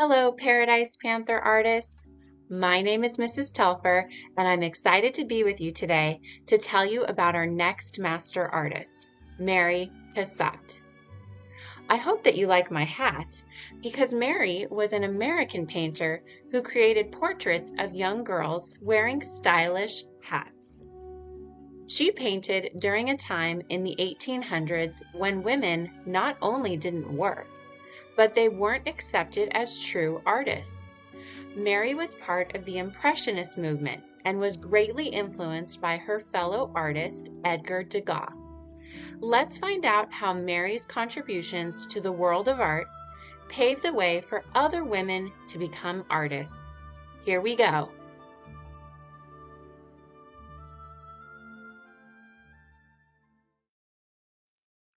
Hello, Paradise Panther artists. My name is Mrs. Telfer, and I'm excited to be with you today to tell you about our next master artist, Mary Cassatt. I hope that you like my hat because Mary was an American painter who created portraits of young girls wearing stylish hats. She painted during a time in the 1800s when women not only didn't work, but they weren't accepted as true artists. Mary was part of the Impressionist movement and was greatly influenced by her fellow artist, Edgar Degas. Let's find out how Mary's contributions to the world of art paved the way for other women to become artists. Here we go.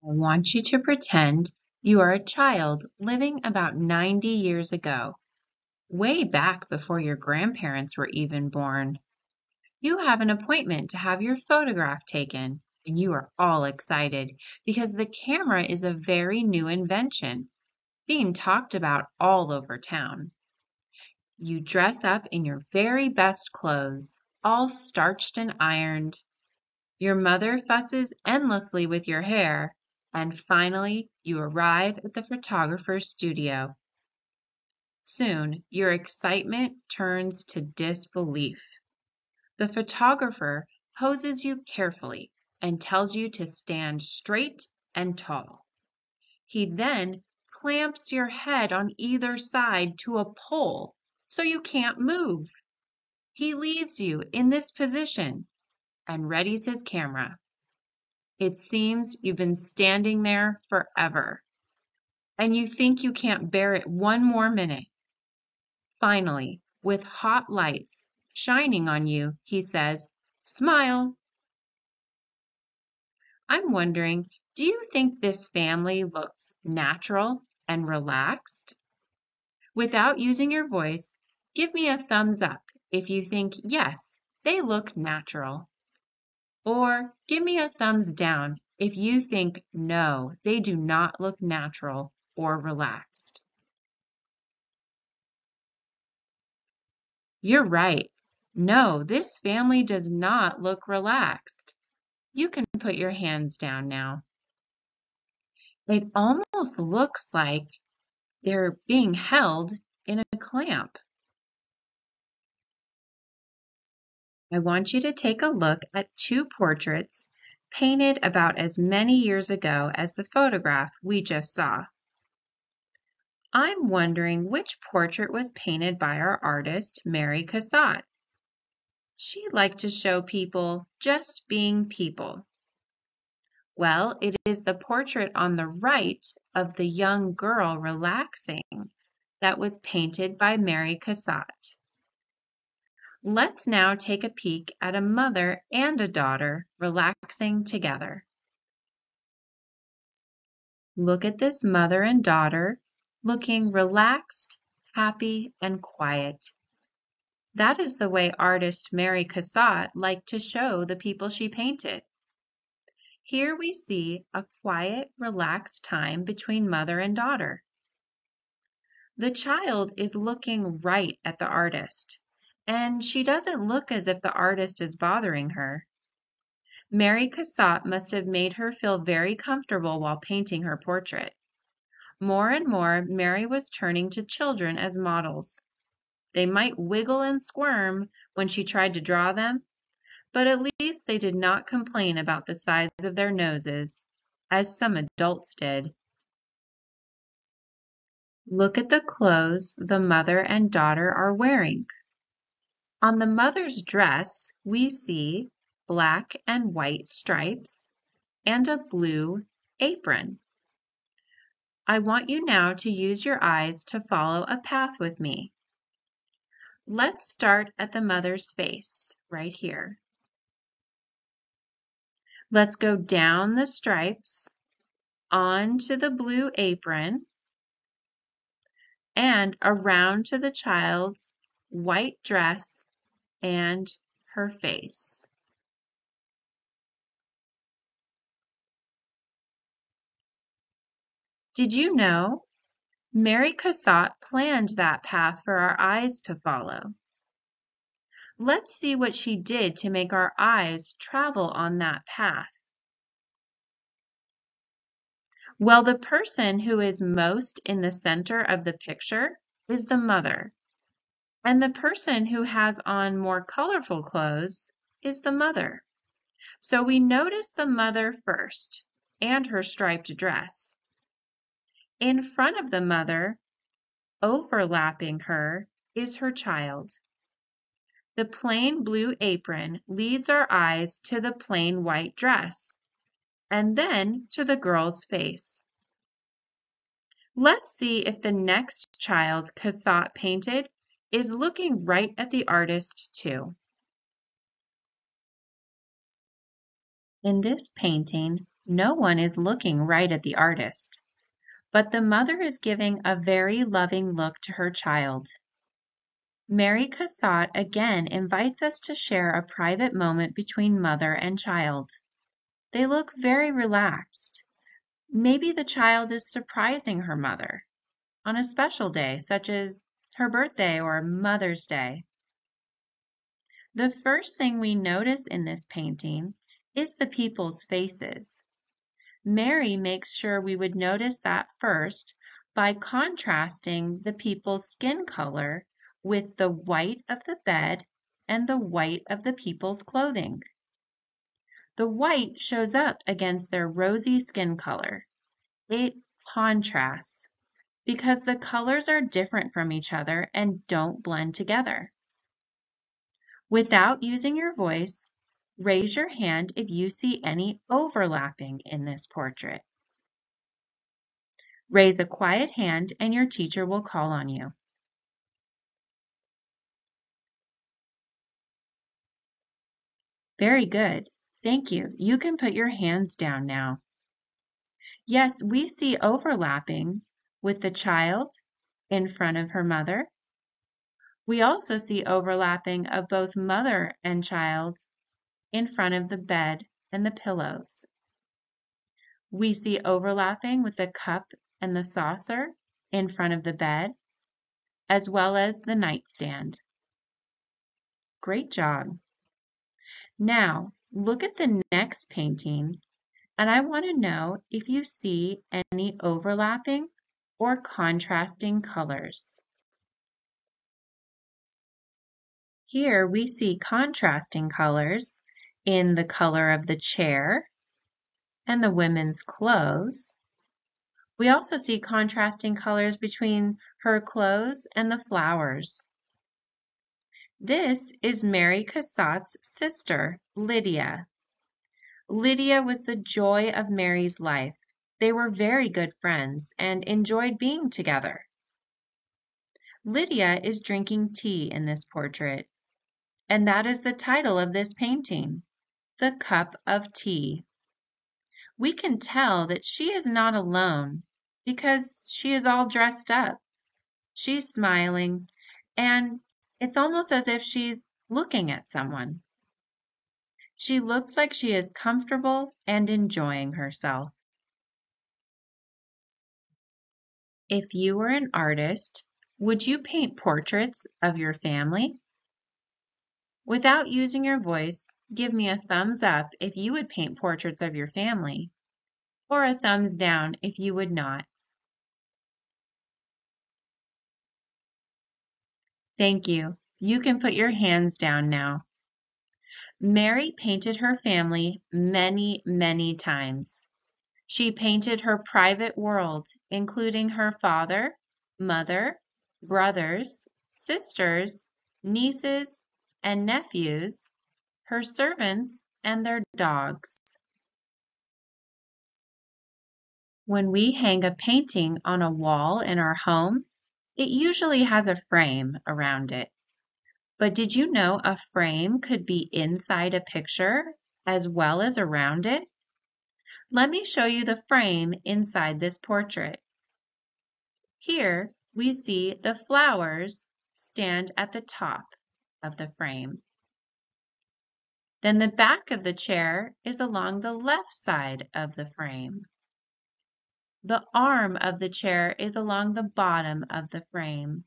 I want you to pretend you are a child living about 90 years ago, way back before your grandparents were even born. You have an appointment to have your photograph taken, and you are all excited because the camera is a very new invention being talked about all over town. You dress up in your very best clothes, all starched and ironed. Your mother fusses endlessly with your hair, and finally you arrive at the photographer's studio. Soon your excitement turns to disbelief. The photographer poses you carefully and tells you to stand straight and tall. He then clamps your head on either side to a pole so you can't move. He leaves you in this position and readies his camera. It seems you've been standing there forever, and you think you can't bear it one more minute. Finally, with hot lights shining on you, he says, "Smile." I'm wondering, do you think this family looks natural and relaxed? Without using your voice, give me a thumbs up if you think, yes, they look natural. Or give me a thumbs down if you think, no, they do not look natural or relaxed. You're right. No, this family does not look relaxed. You can put your hands down now. It almost looks like they're being held in a clamp. I want you to take a look at two portraits painted about as many years ago as the photograph we just saw. I'm wondering which portrait was painted by our artist, Mary Cassatt. She liked to show people just being people. Well, it is the portrait on the right of the young girl relaxing that was painted by Mary Cassatt. Let's now take a peek at a mother and a daughter relaxing together. Look at this mother and daughter looking relaxed, happy, and quiet. That is the way artist Mary Cassatt liked to show the people she painted. Here we see a quiet, relaxed time between mother and daughter. The child is looking right at the artist, and she doesn't look as if the artist is bothering her. Mary Cassatt must have made her feel very comfortable while painting her portrait. More and more, Mary was turning to children as models. They might wiggle and squirm when she tried to draw them, but at least they did not complain about the size of their noses, as some adults did. Look at the clothes the mother and daughter are wearing. On the mother's dress, we see black and white stripes and a blue apron. I want you now to use your eyes to follow a path with me. Let's start at the mother's face, right here. Let's go down the stripes, onto the blue apron, and around to the child's white dress and her face. Did you know Mary Cassatt planned that path for our eyes to follow. Let's see what she did to make our eyes travel on that path. Well, the person who is most in the center of the picture is the mother, and the person who has on more colorful clothes is the mother. So we notice the mother first and her striped dress. In front of the mother, overlapping her, is her child. The plain blue apron leads our eyes to the plain white dress, and then to the girl's face. Let's see if the next child Cassatt painted is looking right at the artist too. In this painting, no one is looking right at the artist, but the mother is giving a very loving look to her child. Mary Cassatt again invites us to share a private moment between mother and child. They look very relaxed. Maybe the child is surprising her mother on a special day, such as her birthday or Mother's Day. The first thing we notice in this painting is the people's faces. Mary makes sure we would notice that first by contrasting the people's skin color with the white of the bed and the white of the people's clothing. The white shows up against their rosy skin color. It contrasts because the colors are different from each other and don't blend together. Without using your voice, raise your hand if you see any overlapping in this portrait. Raise a quiet hand and your teacher will call on you. Very good. Thank you. You can put your hands down now. Yes, we see overlapping with the child in front of her mother. We also see overlapping of both mother and child in front of the bed and the pillows. We see overlapping with the cup and the saucer in front of the bed, as well as the nightstand. Great job. Now, look at the next painting, and I want to know if you see any overlapping or contrasting colors. Here we see contrasting colors in the color of the chair and the women's clothes. We also see contrasting colors between her clothes and the flowers. This is Mary Cassatt's sister, Lydia. Lydia was the joy of Mary's life. They were very good friends and enjoyed being together. Lydia is drinking tea in this portrait, and that is the title of this painting, The Cup of Tea. We can tell that she is not alone because she is all dressed up. She's smiling, and it's almost as if she's looking at someone. She looks like she is comfortable and enjoying herself. If you were an artist, would you paint portraits of your family? Without using your voice, give me a thumbs up if you would paint portraits of your family, or a thumbs down if you would not. Thank you. You can put your hands down now. Mary painted her family many, many times. She painted her private world, including her father, mother, brothers, sisters, nieces, and nephews, her servants, and their dogs. When we hang a painting on a wall in our home, it usually has a frame around it. But did you know a frame could be inside a picture as well as around it? Let me show you the frame inside this portrait. Here we see the flowers stand at the top of the frame. Then the back of the chair is along the left side of the frame. The arm of the chair is along the bottom of the frame.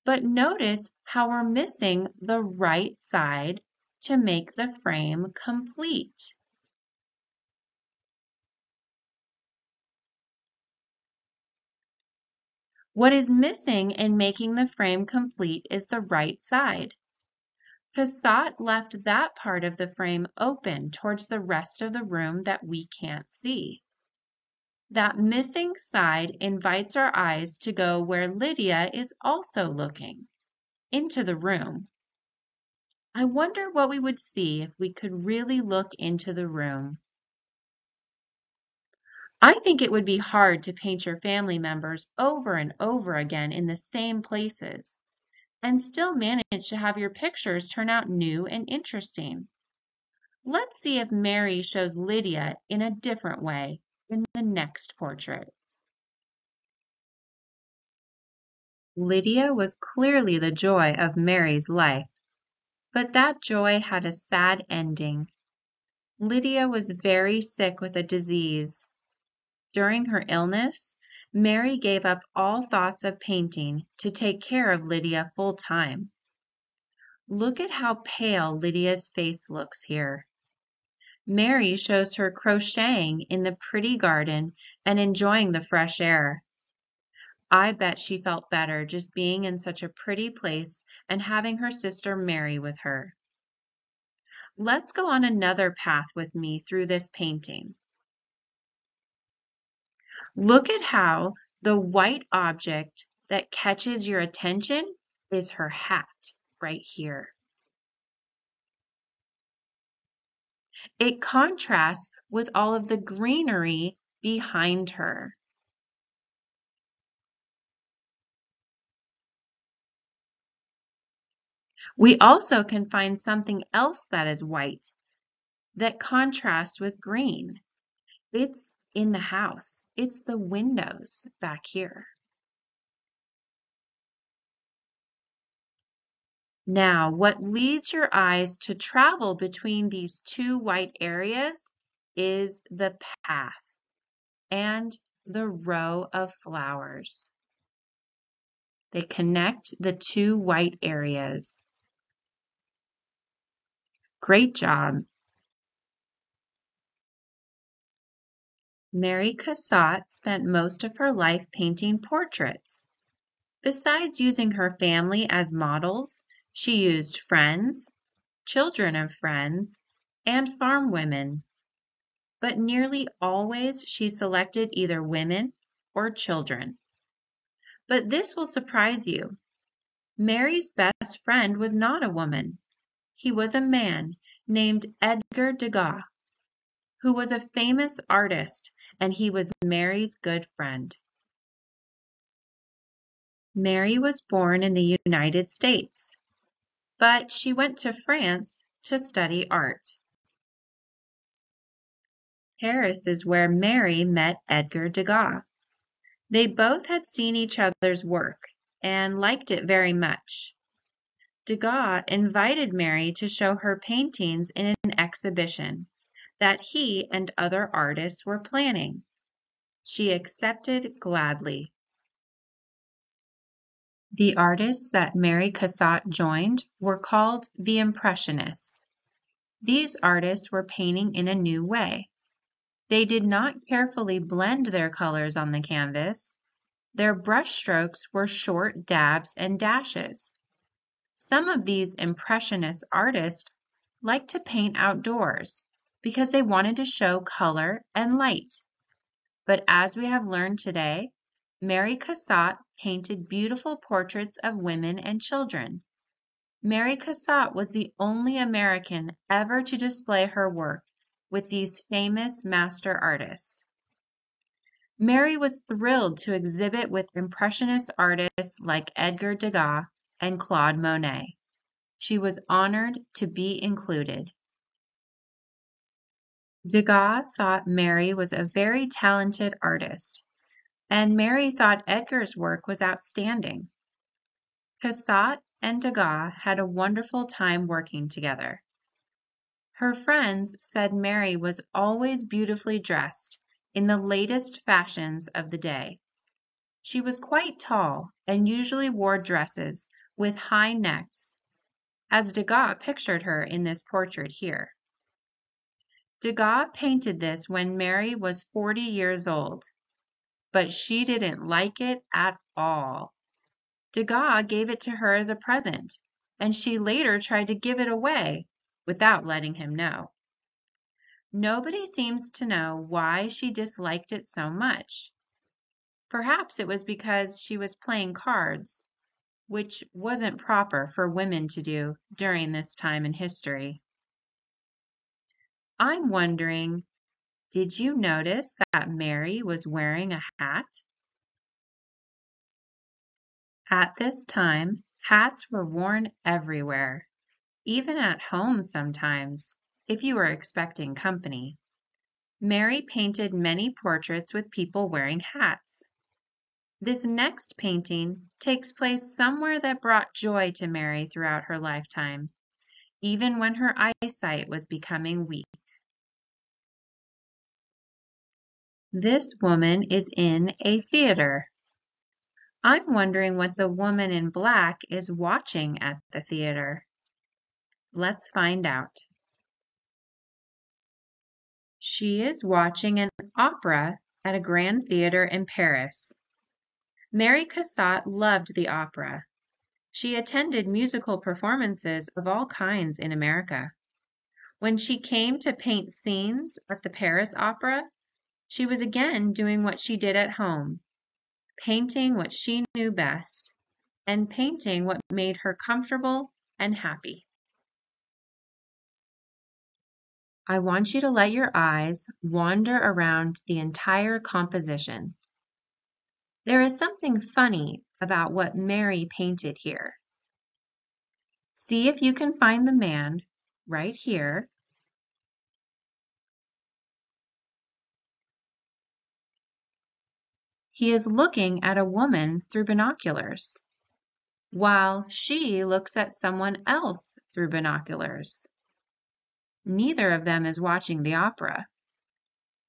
But notice how we're missing the right side to make the frame complete. What is missing in making the frame complete is the right side. Cassatt left that part of the frame open towards the rest of the room that we can't see. That missing side invites our eyes to go where Lydia is also looking, into the room. I wonder what we would see if we could really look into the room. I think it would be hard to paint your family members over and over again in the same places and still manage to have your pictures turn out new and interesting. Let's see if Mary shows Lydia in a different way in the next portrait. Lydia was clearly the joy of Mary's life, but that joy had a sad ending. Lydia was very sick with a disease. During her illness, Mary gave up all thoughts of painting to take care of Lydia full time. Look at how pale Lydia's face looks here. Mary shows her crocheting in the pretty garden and enjoying the fresh air. I bet she felt better just being in such a pretty place and having her sister Mary with her. Let's go on another path with me through this painting. Look at how the white object that catches your attention is her hat right here. It contrasts with all of the greenery behind her. We also can find something else that is white that contrasts with green. It's in the house. It's the windows back here. Now, what leads your eyes to travel between these two white areas is the path and the row of flowers. They connect the two white areas. Great job. Mary Cassatt spent most of her life painting portraits. Besides using her family as models, she used friends, children of friends, and farm women. But nearly always she selected either women or children. But this will surprise you. Mary's best friend was not a woman. He was a man named Edgar Degas, who was a famous artist, and he was Mary's good friend. Mary was born in the United States, but she went to France to study art. Paris is where Mary met Edgar Degas. They both had seen each other's work and liked it very much. Degas invited Mary to show her paintings in an exhibition that he and other artists were planning. She accepted gladly. The artists that Mary Cassatt joined were called the Impressionists. These artists were painting in a new way. They did not carefully blend their colors on the canvas. Their brushstrokes were short dabs and dashes. Some of these Impressionist artists liked to paint outdoors because they wanted to show color and light. But as we have learned today, Mary Cassatt painted beautiful portraits of women and children. Mary Cassatt was the only American ever to display her work with these famous master artists. Mary was thrilled to exhibit with Impressionist artists like Edgar Degas and Claude Monet. She was honored to be included. Degas thought Mary was a very talented artist, and Mary thought Edgar's work was outstanding. Cassatt and Degas had a wonderful time working together. Her friends said Mary was always beautifully dressed in the latest fashions of the day. She was quite tall and usually wore dresses with high necks, as Degas pictured her in this portrait here. Degas painted this when Mary was 40 years old, but she didn't like it at all. Degas gave it to her as a present, and she later tried to give it away without letting him know. Nobody seems to know why she disliked it so much. Perhaps it was because she was playing cards, which wasn't proper for women to do during this time in history. I'm wondering, did you notice that Mary was wearing a hat? At this time, hats were worn everywhere, even at home sometimes, if you were expecting company. Mary painted many portraits with people wearing hats. This next painting takes place somewhere that brought joy to Mary throughout her lifetime, even when her eyesight was becoming weak. This woman is in a theater. I'm wondering what the woman in black is watching at the theater. Let's find out. She is watching an opera at a grand theater in Paris. Mary Cassatt loved the opera. She attended musical performances of all kinds in America. When she came to paint scenes at the Paris Opera, she was again doing what she did at home, painting what she knew best, and painting what made her comfortable and happy. I want you to let your eyes wander around the entire composition. There is something funny about what Mary painted here. See if you can find the man right here. He is looking at a woman through binoculars, while she looks at someone else through binoculars. Neither of them is watching the opera.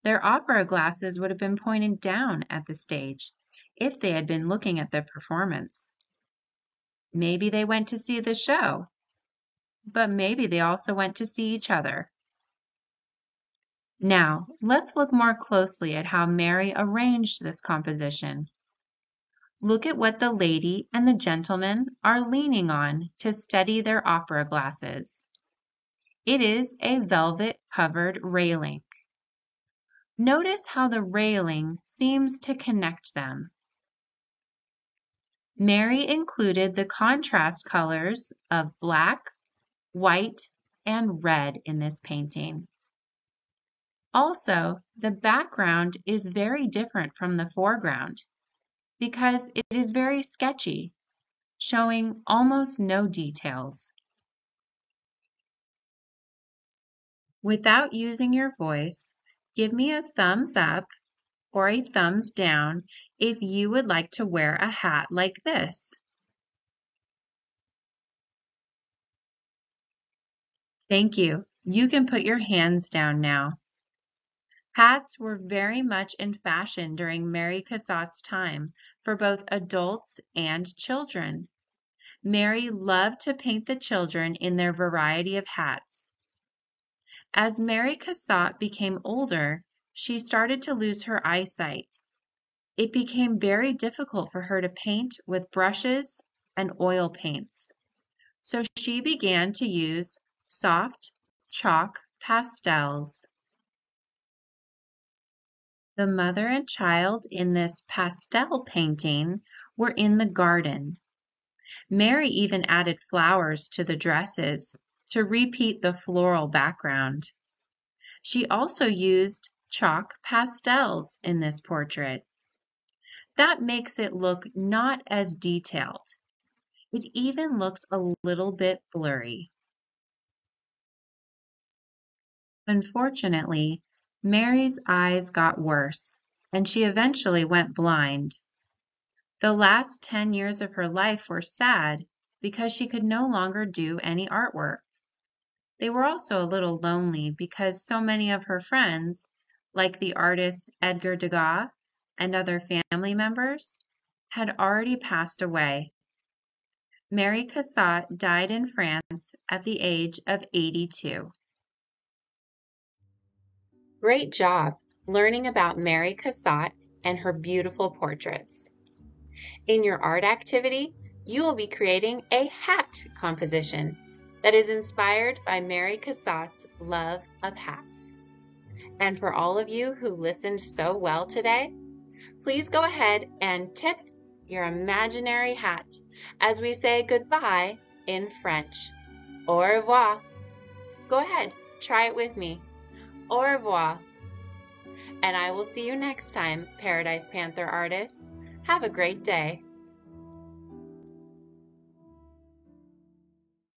Their opera glasses would have been pointed down at the stage if they had been looking at the performance. Maybe they went to see the show, but maybe they also went to see each other. Now, let's look more closely at how Mary arranged this composition. Look at what the lady and the gentleman are leaning on to steady their opera glasses. It is a velvet-covered railing. Notice how the railing seems to connect them. Mary included the contrast colors of black, white, and red in this painting. Also, the background is very different from the foreground because it is very sketchy, showing almost no details. Without using your voice, give me a thumbs up or a thumbs down if you would like to wear a hat like this. Thank you. You can put your hands down now. Hats were very much in fashion during Mary Cassatt's time for both adults and children. Mary loved to paint the children in their variety of hats. As Mary Cassatt became older, she started to lose her eyesight. It became very difficult for her to paint with brushes and oil paints. So she began to use soft chalk pastels. The mother and child in this pastel painting were in the garden. Mary even added flowers to the dresses to repeat the floral background. She also used chalk pastels in this portrait. That makes it look not as detailed. It even looks a little bit blurry. Unfortunately, Mary's eyes got worse, and she eventually went blind. The last 10 years of her life were sad because she could no longer do any artwork. They were also a little lonely because so many of her friends like the artist Edgar Degas and other family members, had already passed away. Mary Cassatt died in France at the age of 82. Great job learning about Mary Cassatt and her beautiful portraits. In your art activity, you will be creating a hat composition that is inspired by Mary Cassatt's love of hats. And for all of you who listened so well today, please go ahead and tip your imaginary hat as we say goodbye in French. Au revoir. Go ahead, try it with me. Au revoir. And I will see you next time, Paradise Panther artists. Have a great day.